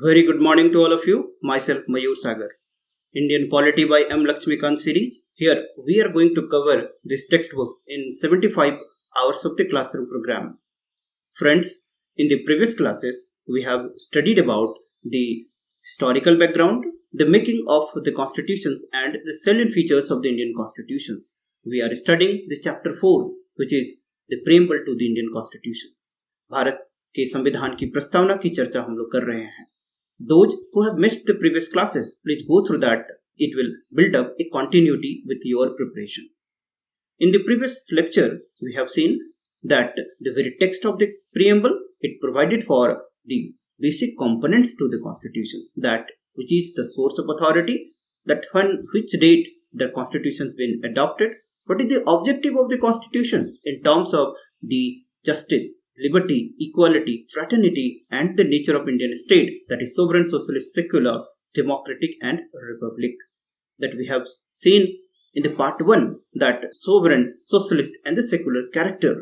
Very good morning to all of you. Myself Mayur Sagar. Indian Polity by M Laxmikanth series. Here we are going to cover this textbook in 75 hours of the classroom program. Friends, in the previous classes we have studied about the historical background, the making of the constitutions and the salient features of the Indian constitutions. We are studying the chapter 4 which is the Preamble to the Indian constitutions. Bharat के संविधान की प्रस्तावना की चर्चा हम लोग कर रहे हैं. Those who have missed the previous classes, please go through that. It will build up a continuity with your preparation. In the previous lecture, we have seen that the very text of the preamble, it provided for the basic components to the constitutions, that which is the source of authority, that on which date the constitution has been adopted, what is the objective of the constitution in terms of the justice, liberty, equality, fraternity, and the nature of Indian state, that is sovereign, socialist, secular, democratic, and republic. That we have seen in the part 1 that sovereign, socialist, and the secular character.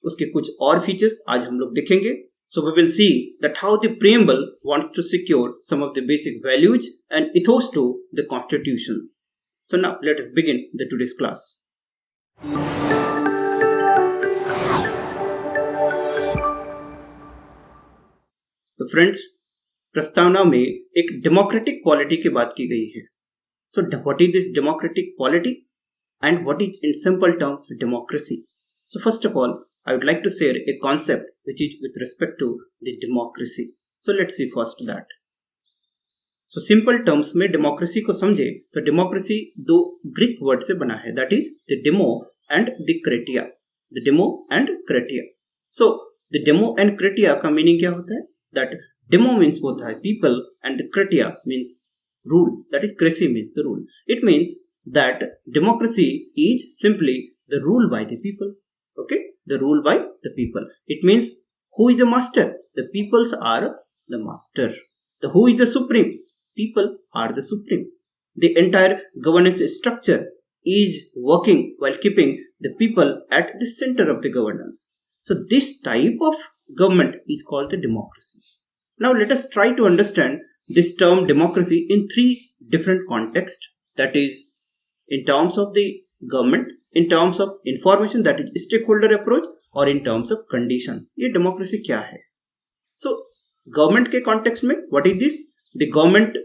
उसके कुछ और features आज हम लोग देखेंगे. So we will see that how the preamble wants to secure some of the basic values and ethos to the constitution. So now let us begin the today's class. तो friends, प्रस्तावना में एक democratic polity की बात की गई है. So what is this democratic polity and what is in simple terms democracy? So first of all I would like to share a concept which is with respect to the democracy. So let's see first that. So simple terms में democracy को समझे तो democracy दो Greek word से बना है, that is the demo and the kratia. The demo and kratia. So the demo and kratia का meaning क्या होता है? That demo means both are people and the kratia means rule. That is, cracy means the rule. It means that democracy is simply the rule by the people. Okay, the rule by the people. It means who is the master? The peoples are the master. Who is the supreme? People are the supreme. The entire governance structure is working while keeping the people at the center of the governance. So this type of government is called the democracy. Now let us try to understand this term democracy in three different contexts. That is, in terms of the government, in terms of information, that is stakeholder approach, or in terms of conditions. ये democracy क्या है? So government के context में, what is this? The government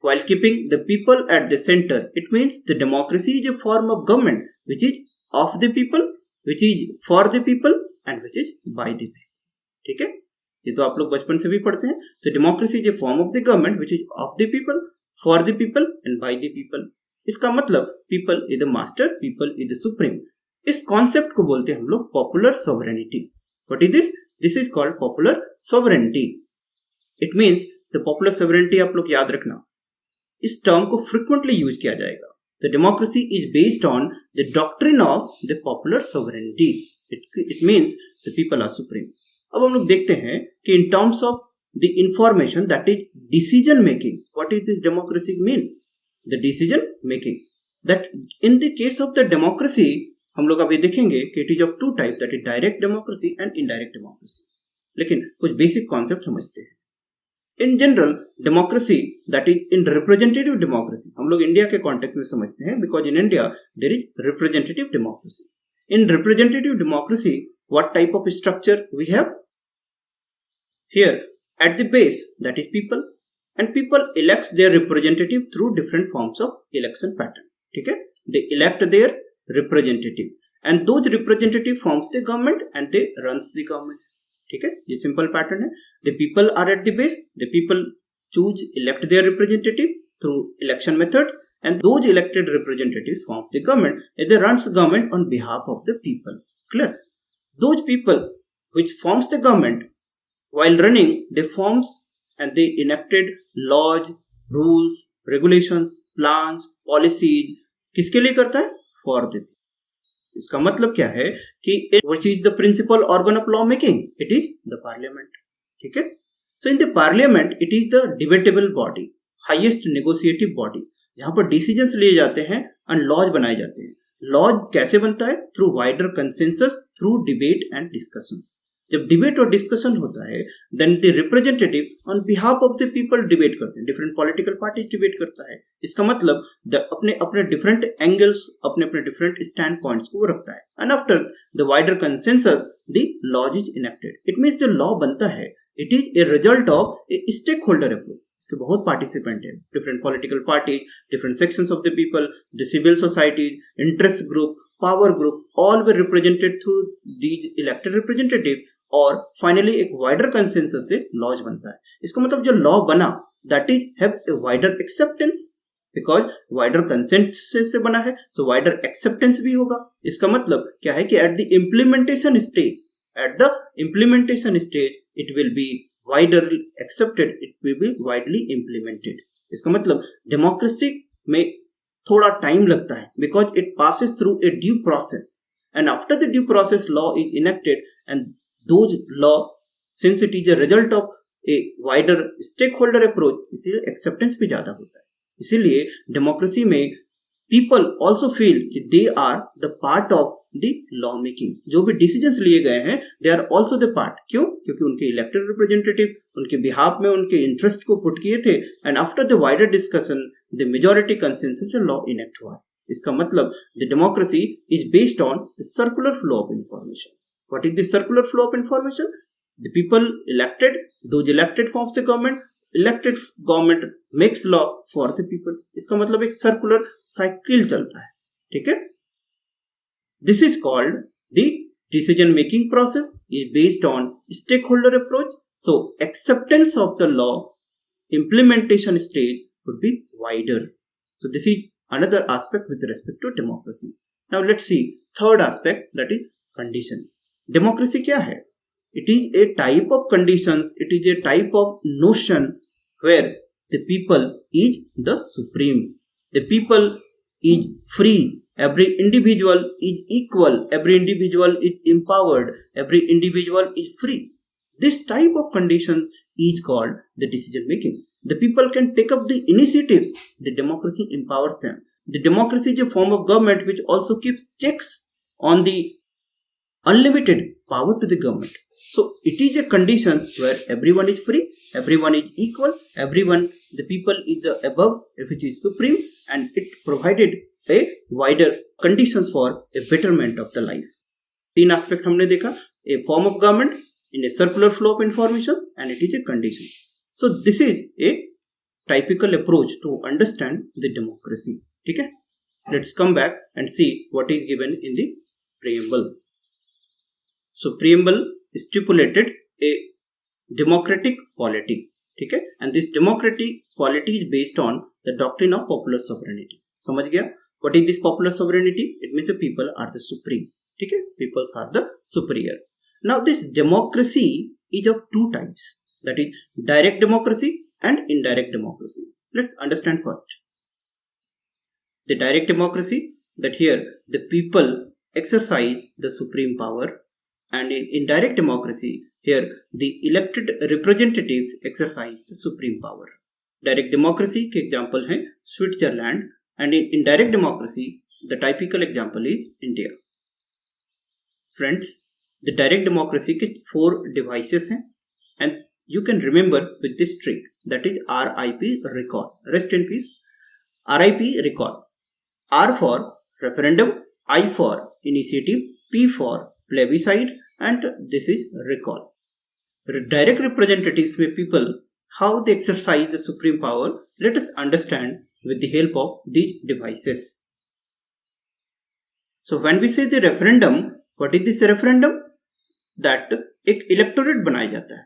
while keeping the people at the center. It means the democracy is a form of government which is of the people, which is for the people, and which is by the people. ठीक है, ये तो आप लोग बचपन से भी पढ़ते हैं. तो democracy is A form of the government which is of the people, for the people and by the people. इसका मतलब people is the master, people is the supreme. इस कॉन्सेप्ट को बोलते हैं हम लोग popular sovereignty. What is this? This is called popular sovereignty. It means the popular sovereignty, आप लोग याद रखना, इस टर्म को फ्रिक्वेंटली यूज किया जाएगा. The democracy is based on the doctrine of the popular sovereignty. It means the people are supreme. अब हम लोग देखते हैं कि in terms of the information, that is decision making, what is this democracy mean? The decision making. That in the case of the democracy हम लोग अभी देखेंगे कि it is of two type, that is direct democracy and indirect democracy. लेकिन कुछ basic concept समझते हैं. In general democracy, that is in representative democracy, हम लोग इंडिया के कॉन्टेक्स्ट में समझते हैं, because in India there is representative democracy. In representative democracy, what type of structure we have? Here, at the base, that is people, and people elects their representative through different forms of election pattern. ठीक है? They elect their representative, and those representative forms the government and they runs the government. ठीक है? ये simple pattern है. The people are at the base. The people elect their representative through election methods. And those elected representatives forms the government, and they runs the government on behalf of the people. Clear? Those people which forms the government, while running, they forms and they enacted laws, rules, regulations, plans, policies. किसके लिए करता है? For the people. इसका मतलब क्या है कि which is the principal organ of law making? It is the parliament. ठीक है? So in the parliament, it is the debatable body, highest negotiative body, जहां पर डिसीजंस लिए जाते हैं एंड लॉज बनाए जाते हैं. लॉज कैसे बनता है? Through wider consensus, through debate and discussions. जब डिबेट और डिस्कशन होता है then the representative on behalf of the people debate करते हैं, डिफरेंट पॉलिटिकल पार्टीज डिबेट करता है। इसका मतलब अपने अपने डिफरेंट एंगल्स, अपने अपने डिफरेंट स्टैंड पॉइंट्स को वो रखता है। And after the wider consensus the law is enacted. It means the law बनता है, it is a result of a stakeholder approach. इसके बहुत पार्टिसिपेंट है, different political parties, different sections of the people, the civil societies, interest group, power group, all were represented through these elected representatives, और finally एक wider consensus से laws बनता है। इसका मतलब जो लॉ बना that is have a wider acceptance, because wider consensus से बना है, सो वाइडर एक्सेप्टेंस भी होगा। इसका मतलब क्या है कि at the implementation stage, it will be wider accepted, it will be widely implemented. इसका मतलब डेमोक्रेसी में थोड़ा टाइम लगता है, because it passes through a due process, and after the due process law is enacted, and those law since it is a result of a wider stakeholder approach, इसीलिए acceptance भी ज्यादा होता है। इसीलिए democracy में people also feel they are the part of the law making. जो भी decisions लिए गए हैं they are also the part. क्यों? क्योंकि उनके इलेक्टेड रिप्रेजेंटेटिव उनके बिहाफ में उनके इंटरेस्ट को पुट किए थे, and after the wider discussion the majority consensus law enact हुआ है। इसका मतलब the democracy is based on the circular flow of information. What is the circular flow of information? The people elected, those elected forms the government, elected government makes law for the people. इसका मतलब एक circular cycle चलता है, ठीक है। This is called the decision making process is based on stakeholder approach. So acceptance of the law implementation stage would be wider. So this is another aspect with respect to democracy. Now let's see third aspect, that is condition. Democracy क्या है? It is a type of conditions, it is a type of notion where the people is the supreme. The people is free. Every individual is equal, every individual is empowered, every individual is free. This type of condition is called the decision making. The people can take up the initiatives, the democracy empowers them. The democracy is a form of government which also keeps checks on the unlimited power to the government. So it is a condition where everyone is free, everyone is equal, everyone, the people is the above, which is supreme, and it provided a wider conditions for a betterment of the life. तीन aspect हमने देखा, a form of government in a circular flow of information, and it is a condition. So this is a typical approach to understand the democracy. ठीक है? Let's come back and see what is given in the preamble. So preamble stipulated a democratic polity. ठीक है? And this democratic polity is based on the doctrine of popular sovereignty. समझ गया? What is this popular sovereignty? It means the people are the supreme. ठीक है? Peoples are the superior. Now this democracy is of two types. That is direct democracy and indirect democracy. Let's understand first. The direct democracy, that here the people exercise the supreme power, and in indirect democracy, here the elected representatives exercise the supreme power. Direct democracy के example हैं Switzerland, and in indirect democracy the typical example is India. Friends, the direct democracy के 4 devices हैं, and you can remember with this trick, that is RIP, recall, rest in peace. RIP, recall. R for referendum, I for initiative, P for plebiscite, and this is recall. Direct representatives में people, how they exercise the supreme power, let us understand with the help of these devices. So when we say the referendum, what is this referendum? That एक electorate बनाया जाता है.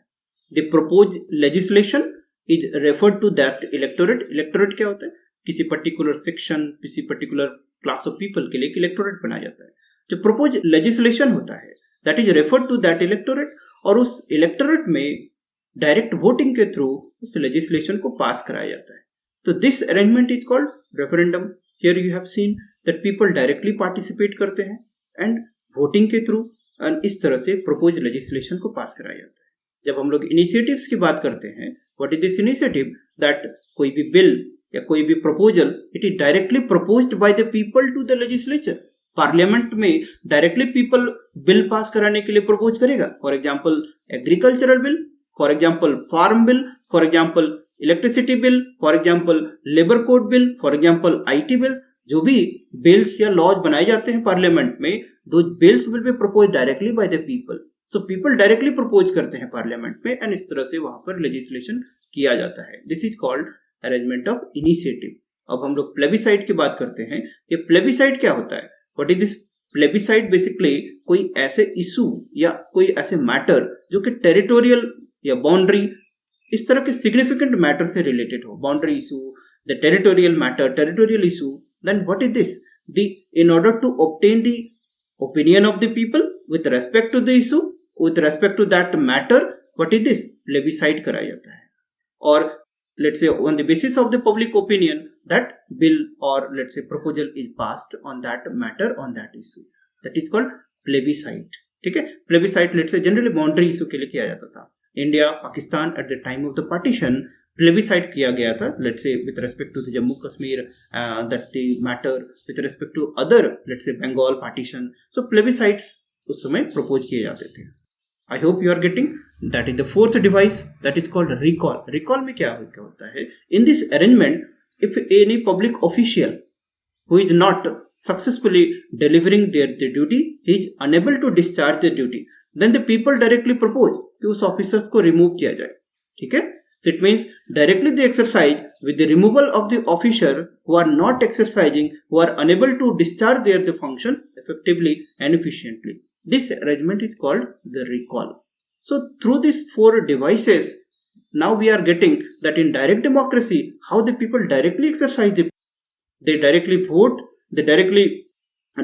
The proposed legislation is referred to that electorate. Electorate क्या होता है? किसी particular section, किसी particular class of people के लिए एक electorate बनाया जाता है. जो proposed legislation होता है, that is referred to that electorate, और उस electorate में direct voting के through उस legislation को pass कराया जाता है. So this arrangement is called referendum. Here you have seen that people directly participate करते हैं and voting के through, and इस तरह से proposed legislation को pass कराया जाता है. जब हम लोग initiatives की बात करते हैं, what is this initiative? That कोई भी bill या कोई भी proposal, it is directly proposed by the people to the legislature. Parliament में डायरेक्टली पीपल बिल पास कराने के लिए प्रपोज करेगा. For example agricultural bill, for example farm bill, for example electricity bill, for example labour code bill, for example IT bills. जो भी bills या laws बनाए जाते हैं पार्लियामेंट में, दो bills will be propose directly by the people. So people directly propose करते हैं पार्लियामेंट में एंड इस तरह से वहां पर लेजिस्लेशन किया जाता है. This is called arrangement of initiative. अब हम लोग प्लेबिसाइड की बात करते हैं. ये प्लेबिसाइड क्या होता है? What is this plebiscite? Basically कोई ऐसे इशू या कोई ऐसे मैटर जो कि टेरिटोरियल या बाउंड्री, इस तरह के सिग्निफिकेंट मैटर से रिलेटेड हो. Boundary issue, the territorial matter, territorial issue. Then what is this? In order to obtain the opinion of the people with respect to the issue, with respect to that matter, what is this? Plebiscite कराया जाता है. और let's say on the basis of the public opinion, that bill or let's say proposal is passed on that matter, on that issue. That is called plebiscite. ठीक है? Plebiscite let's say generally boundary issue के लिए किया जाता था. India, Pakistan at the time of the partition plebiscite किया गया था. let's say with respect to the Jammu Kashmir, that the matter with respect to other let's say Bengal partition. So plebiscites उस समय propose किए जाते थे. I hope you are getting. That is the fourth device, that is called recall. Recall में क्या होता है? In this arrangement, if any public official who is not successfully delivering their duty, he is unable to discharge their duty, then the people directly propose कि उस officers को remove किया जाए. ठीक है? So it means directly they exercise with the removal of the officer who are not exercising, who are unable to discharge their function effectively and efficiently. This arrangement is called the recall. So through these four devices, now we are getting that in direct democracy, how the people directly exercise they directly vote, they directly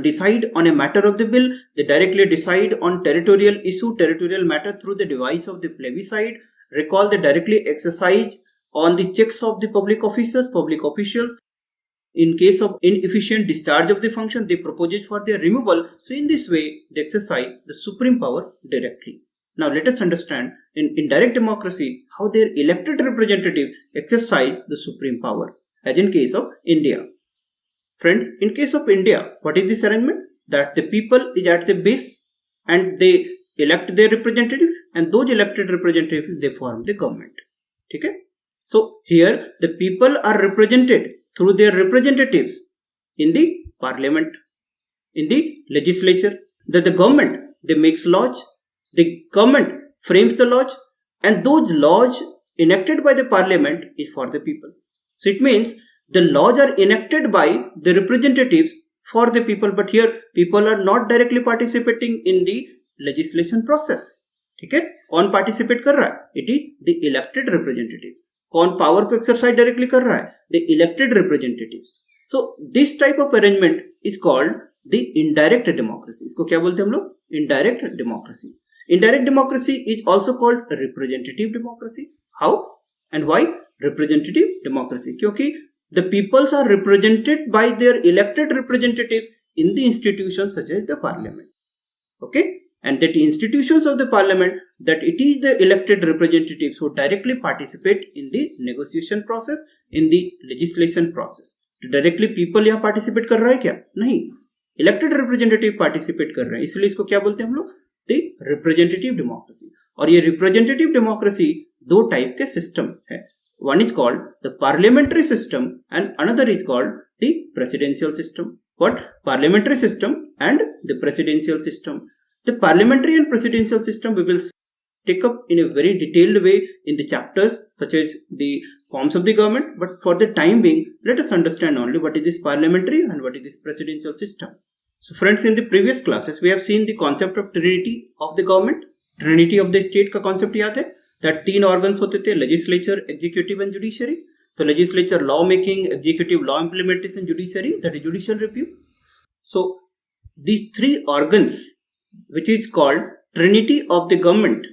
decide on a matter of the bill, they directly decide on territorial issue, territorial matter through the device of the plebiscite. Recall, they directly exercise on the checks of the public officers, public officials. In case of inefficient discharge of the function, they propose for their removal. So in this way, they exercise the supreme power directly. Now let us understand in direct democracy how their elected representatives exercise the supreme power. As in case of India. Friends, in case of India, what is this arrangement? That the people is at the base and they elect their representatives, and those elected representatives they form the government. Okay? So here the people are represented through their representatives in the parliament, in the legislature. That the government they makes laws, the government frames the laws, and those laws enacted by the parliament is for the people. So it means the laws are enacted by the representatives for the people, but here people are not directly participating in the legislation process. ठीक है? कौन participate कर रहा है? It is the elected representative. कौन power को exercise directly कर रहा है? The elected representatives. So this type of arrangement is called the indirect democracy. इसको क्या बोलते हैं हम लोग? Indirect democracy. Indirect democracy is also called representative democracy. How and why representative democracy? क्योंकि the peoples are represented by their elected representatives in the institutions such as the parliament. Okay? And that institutions of the parliament, that it is the elected representatives who directly participate in the negotiation process, in the legislation process. तो directly people यहाँ participate कर रहा है क्या? नहीं. Elected representative participate कर रहे हैं. इसलिए इसको क्या बोलते हैं हम लोग? The representative democracy. और ये representative democracy दो टाइप के सिस्टम है. One is called the parliamentary system and another is called the presidential system. What? Parliamentary system and the presidential system. The parliamentary and presidential system we will take up in a very detailed way in the chapters such as the forms of the government, but for the time being, let us understand only what is this parliamentary and what is this presidential system. So friends, in the previous classes, we have seen the concept of trinity of the government, trinity of the state का concept याद है? That तीन organs होते थे, legislature, executive and judiciary. So legislature law making, executive law implementation, judiciary, that is judicial review. So these three organs, which is called trinity of the government,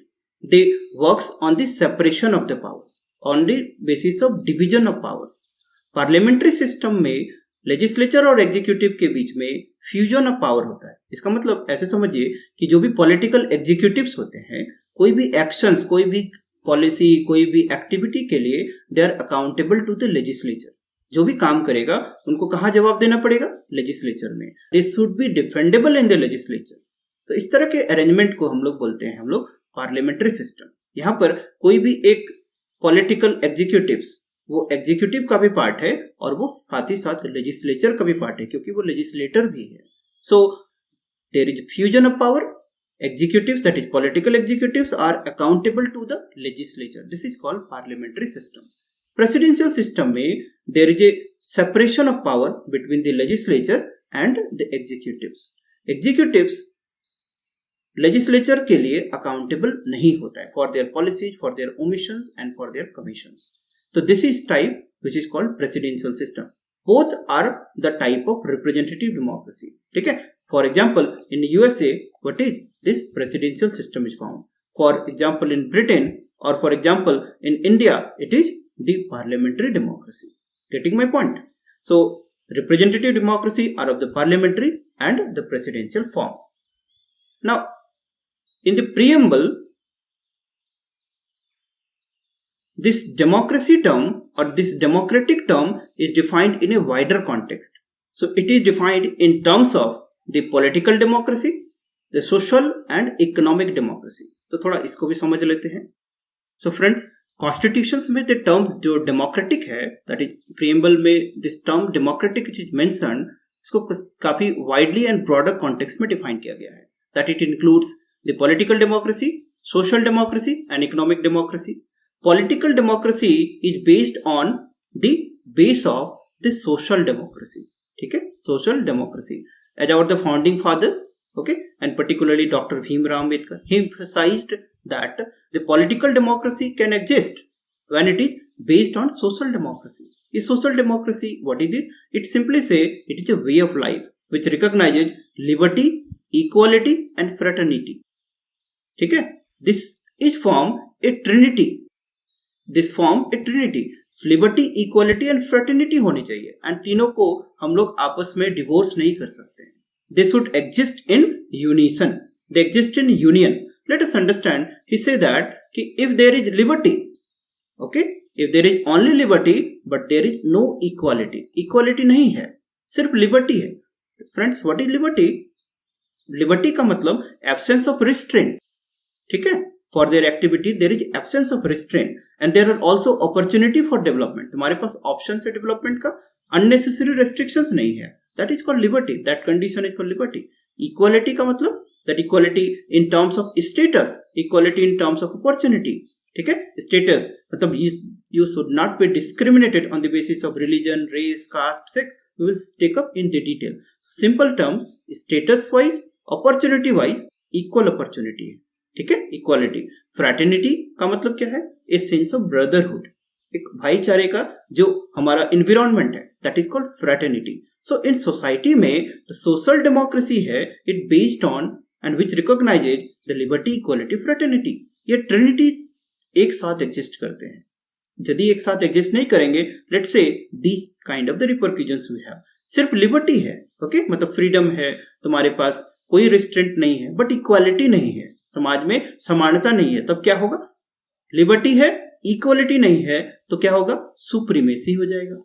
they works on the separation of the powers, on the basis of division of powers. Parliamentary system में legislature और executive के बीच में fusion of power होता है. इसका मतलब ऐसे समझिए कि जो भी political executives होते हैं, कोई भी actions, कोई भी policy, कोई भी activity के लिए they are accountable to the legislature. जो भी काम करेगा उनको कहाँ जवाब देना पड़ेगा? लेजिस्लेचर में। They should be defendable in the legislature. तो इस तरह के अरेंजमेंट को हम लोग बोलते हैं हम लोग पार्लियामेंट्री सिस्टम। यहाँ पर कोई भी एक पॉलिटिकल एग्जीक्यूटिव्स वो एग्जीक्यूटिव का भी पार्ट है और वो साथ ही साथ लेजिस्लेचर का भी पार्ट है, क्योंकि वो लेजिस्लेटर भी है। So there is fusion of power. Executives, that is political executives, are accountable to the legislature. This is called parliamentary system. Presidential system में there is a separation of power between the legislature and the executives. Executives legislature के लिए accountable नहीं होता है for their policies, for their omissions and for their commissions. So this is type which is called presidential system. Both are the type of representative democracy. ठीक है? For example, in USA, what is this presidential system is found. For example, in Britain or for example in India, it is the parliamentary democracy. Getting my point? So, representative democracy are of the parliamentary and the presidential form. Now, in the preamble, this democracy term or this democratic term is defined in a wider context. So, it is defined in terms of the political democracy, the social and economic democracy. तो थोड़ा इसको भी समझ लेते हैं. So friends, constitutions में the term जो democratic है, that is preamble में this term democratic which is mentioned, इसको काफी widely and broader context में define किया गया है. That it includes the political democracy, social democracy and economic democracy. Political democracy is based on the base of the social democracy. ठीक है? Social democracy. As our the founding fathers, okay, and particularly Dr. Bhimrao Ambedkar, he emphasized that the political democracy can exist when it is based on social democracy. Is social democracy what it is? It simply say it is a way of life which recognizes liberty, equality and fraternity. ठीक है? This is form a trinity. This form a trinity. Liberty, equality and fraternity होनी चाहिए, and तीनों को हम लोग आपस में डिवोर्स नहीं कर सकते हैं. They should exist in unison. They exist in union. Let us understand. He say that if there is liberty, okay, if there is only liberty but there is no equality. Equality नहीं है, सिर्फ liberty है. Friends, what is liberty? Liberty का मतलब absence of restraint. ठीक है? For their activity there is absence of restraint and there are also opportunity for development. तुम्हारे पास options है development का, unnecessary restrictions नहीं है. That is called liberty. That condition is called liberty. Equality का मतलब that equality in terms of status, equality in terms of opportunity. ठीक है? Status मतलब you should not be discriminated on the basis of religion, race, caste, sex. We will take up in the detail. So, simple terms, status wise, opportunity wise, equal opportunity. ठीक है? Equality. Fraternity का मतलब क्या है? A sense of brotherhood. एक भाईचारे का जो हमारा environment है, that is called fraternity. So in society में the social democracy है, it based on and which recognizes the liberty, equality, fraternity. ये trinity एक साथ exist करते हैं. यदि एक साथ exist नहीं करेंगे, let's say these kind of the repercussions we have. सिर्फ liberty है, okay? मतलब freedom है, तुम्हारे पास कोई restraint नहीं है, but equality नहीं है. समाज में समानता नहीं है, तब क्या होगा? लिबर्टी है, इक्वलिटी नहीं है, तो क्या होगा? सुप्रीमेसी हो जाएगा.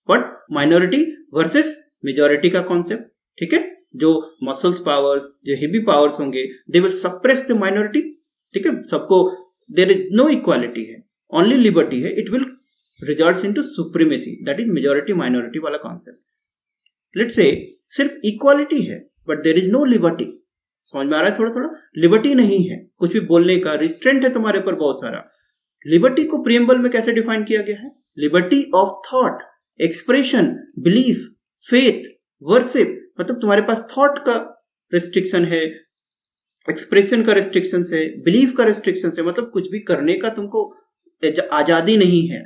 बट माइनॉरिटी वर्सेस मेजॉरिटी का कॉन्सेप्ट, ठीक है, जो मसल्स पावर्स, जो हेवी पावर्स होंगे, they will suppress the minority. ठीक है, सबको देयर इज नो इक्वालिटी है, ओनली लिबर्टी है, it will results into supremacy. That is majority minority वाला कॉन्सेप्ट. लेट्स से सिर्फ इक्वालिटी है but there is no liberty. समझ में आ रहा है? थोड़ा थोड़ा लिबर्टी नहीं है, कुछ भी बोलने का रिस्ट्रेंट है तुम्हारे ऊपर बहुत सारा. लिबर्टी को प्रीएम्बल में कैसे डिफाइन किया गया है? Liberty of thought, expression, belief, faith, worship. मतलब तुम्हारे पास थॉट का रिस्ट्रिक्शन है, एक्सप्रेशन का रिस्ट्रिक्शन है, बिलीफ का रिस्ट्रिक्शन है, मतलब कुछ भी करने का तुमको आजादी नहीं है.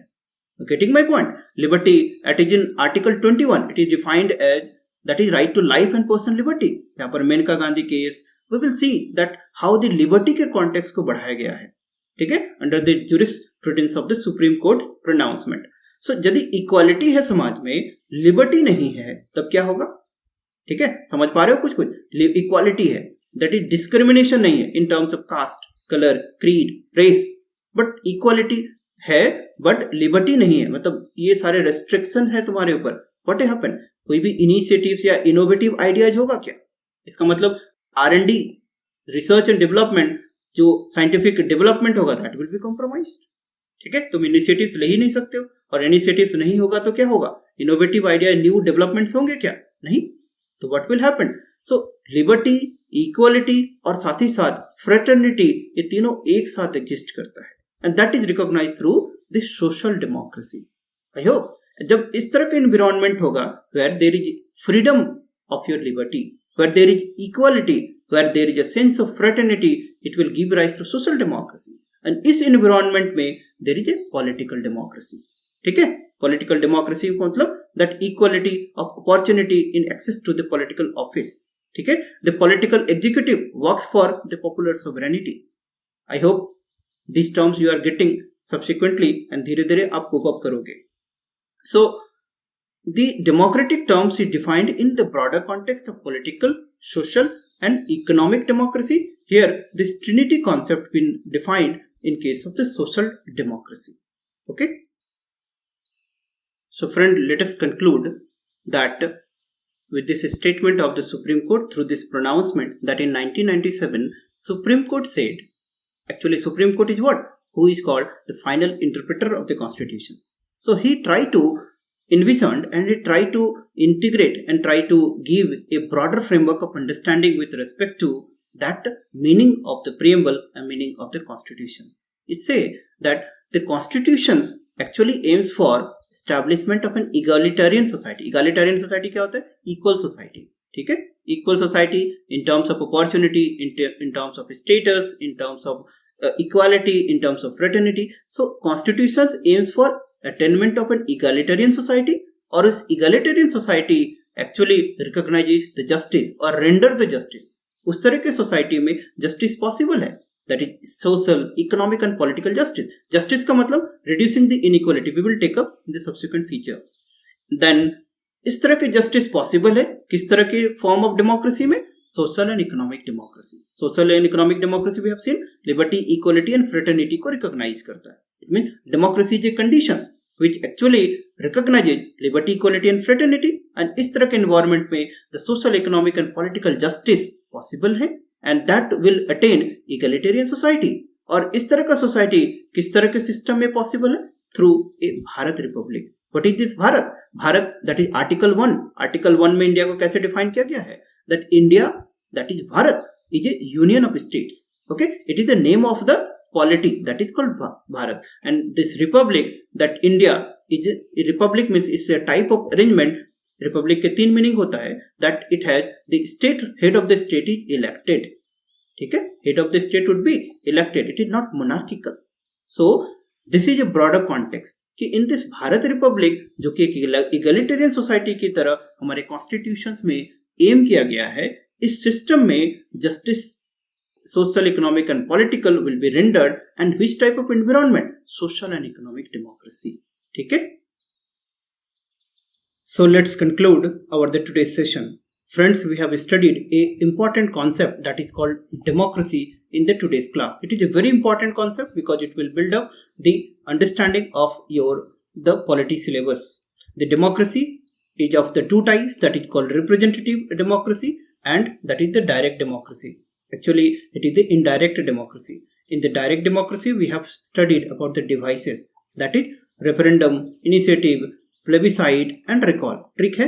Getting my point? Liberty it is in article 21, it is defined as that is right to life and personal liberty. यहाँ पर Maneka Gandhi case, we will see that how the liberty के context को बढ़ाया गया है. ठीक है, under the jurisprudence of the Supreme Court pronouncement. So यदि equality है समाज में, liberty नहीं है, तब क्या होगा? ठीक है, समझ पा रहे हो? कुछ equality है, that is discrimination नहीं है in terms of caste, color, creed, race, but equality, है बट लिबर्टी नहीं है, मतलब ये सारे रेस्ट्रिक्शन है तुम्हारे ऊपर, व्हाट हैपन, कोई भी इनिशिएटिव्स या इनोवेटिव आइडियाज होगा क्या? इसका मतलब R&D, रिसर्च एंड डेवलपमेंट, जो साइंटिफिक डेवलपमेंट होगा दैट विल बी कॉम्प्रोमाइज्ड। ठीक है, तुम इनिशिएटिव्स ले ही नहीं सकते हो, और इनिशिएटिव्स नहीं होगा तो क्या होगा? इनोवेटिव आइडिया, न्यू डेवलपमेंट्स होंगे क्या? नहीं। तो what will happen? So liberty, equality और साथ ही साथ फ्रेटर्निटी, ये तीनों एक साथ एग्जिस्ट करता है, and that is recognised through this social democracy. I hope जब इस तरह का एनवायरनमेंट होगा where there is freedom of your liberty, where there is equality, where there is a sense of fraternity, it will give rise to social democracy. And इस environment में there is a political democracy. ठीक है, political democracy मतलब that equality of opportunity in access to the political office. ठीक है, the political executive works for the popular sovereignty. I hope these terms you are getting subsequently and धीरे धीरे आप cope up करोगे। So the democratic terms is defined in the broader context of political, social and economic democracy. Here this trinity concept been defined in case of the social democracy. Okay, so friend, let us conclude that with this statement of the Supreme Court through this pronouncement that in 1997 Supreme Court said, actually Supreme Court is what? Who is called the final interpreter of the constitutions. So he tried to envision and he tried to integrate and try to give a broader framework of understanding with respect to that meaning of the preamble and meaning of the constitution. It says that the constitutions actually aims for establishment of an egalitarian society. Egalitarian society क्या होता है? Equal society. ठीक है, equal society in terms of opportunity, in terms of status, in terms of equality, in terms of fraternity. So constitutions aims for attainment of an egalitarian society, और इस egalitarian society actually recognises the justice और render the justice. उस तरह के society में justice possible है, that is social, economic and political justice. Justice का मतलब reducing the inequality, we will take up in the subsequent feature. Then इस तरह के जस्टिस पॉसिबल है किस तरह के फॉर्म ऑफ डेमोक्रेसी में? Social and economic democracy. Social and economic democracy we have seen liberty, equality and fraternity को recognise करता है। It mean democracy is a conditions which actually recognizes liberty, equality and fraternity, and इस तरह के environment में the social, economic and political justice possible है, and that will attain egalitarian society। और इस तरह का society किस तरह के system में possible है? Through a Bharat Republic. What is this Bharat? Bharat that is Article 1। Article 1 में इंडिया को कैसे डिफाइन किया गया है? That India, that is Bharat, is a union of states। Okay, it is the name of the polity that is called Bharat, and this republic that India is a republic means it's a type of arrangement। republic के तीन meaning होता है, that it has the state, head of the state is elected। ठीक है, head of the state would be elected, it is not monarchical। so this is a broader context कि in this Bharat Republic जो कि एक egalitarian society की तरह हमारे constitutions में एम किया गया है, इस सिस्टम में justice, social, economic and political will be rendered, and which type of environment? Social and economic democracy। ठीक है, so let's conclude our today's session। Friends, we have studied a important concept that is called democracy in the today's class। It is a very important concept because it will build up the understanding of the polity syllabus। The democracy is of the two types, that is called representative democracy and that is the direct democracy। Actually, it is the indirect democracy। In the direct democracy, we have studied about the devices, that is referendum, initiative, plebiscite and recall। ठीक है,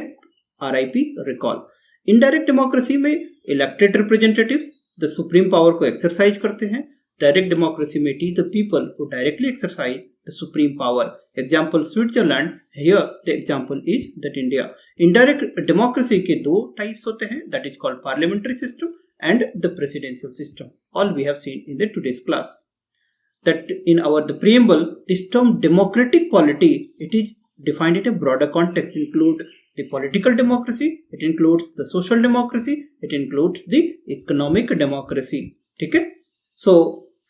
RIP recall। Indirect democracy में elected representatives the supreme power को exercise करते हैं। Direct democracy में it is the people who directly exercise the supreme power। Example Switzerland, here the example is that India। Indirect democracy के दो types होते हैं, that is called parliamentary system and the presidential system। All we have seen in the today's class। That in our the preamble, this term democratic polity, it is defined in a broader context, include the political democracy, it includes the social democracy, it includes the economic democracy। ठीक है, so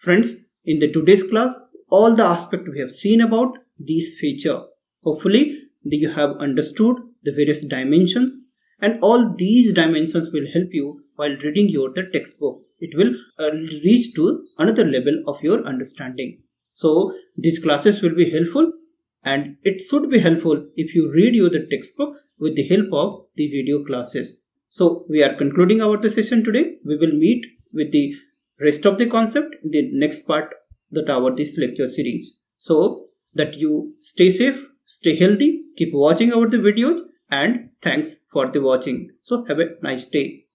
friends, in the today's class all the aspect we have seen about these feature, hopefully you have understood the various dimensions, and all these dimensions will help you while reading the textbook। It will reach to another level of your understanding। So these classes will be helpful, and it should be helpful if you read the textbook with the help of the video classes. So we are concluding our session today. We will meet with the rest of the concept in the next part that our this lecture series. So that you stay safe, stay healthy, keep watching our the videos, and thanks for the watching. So have a nice day.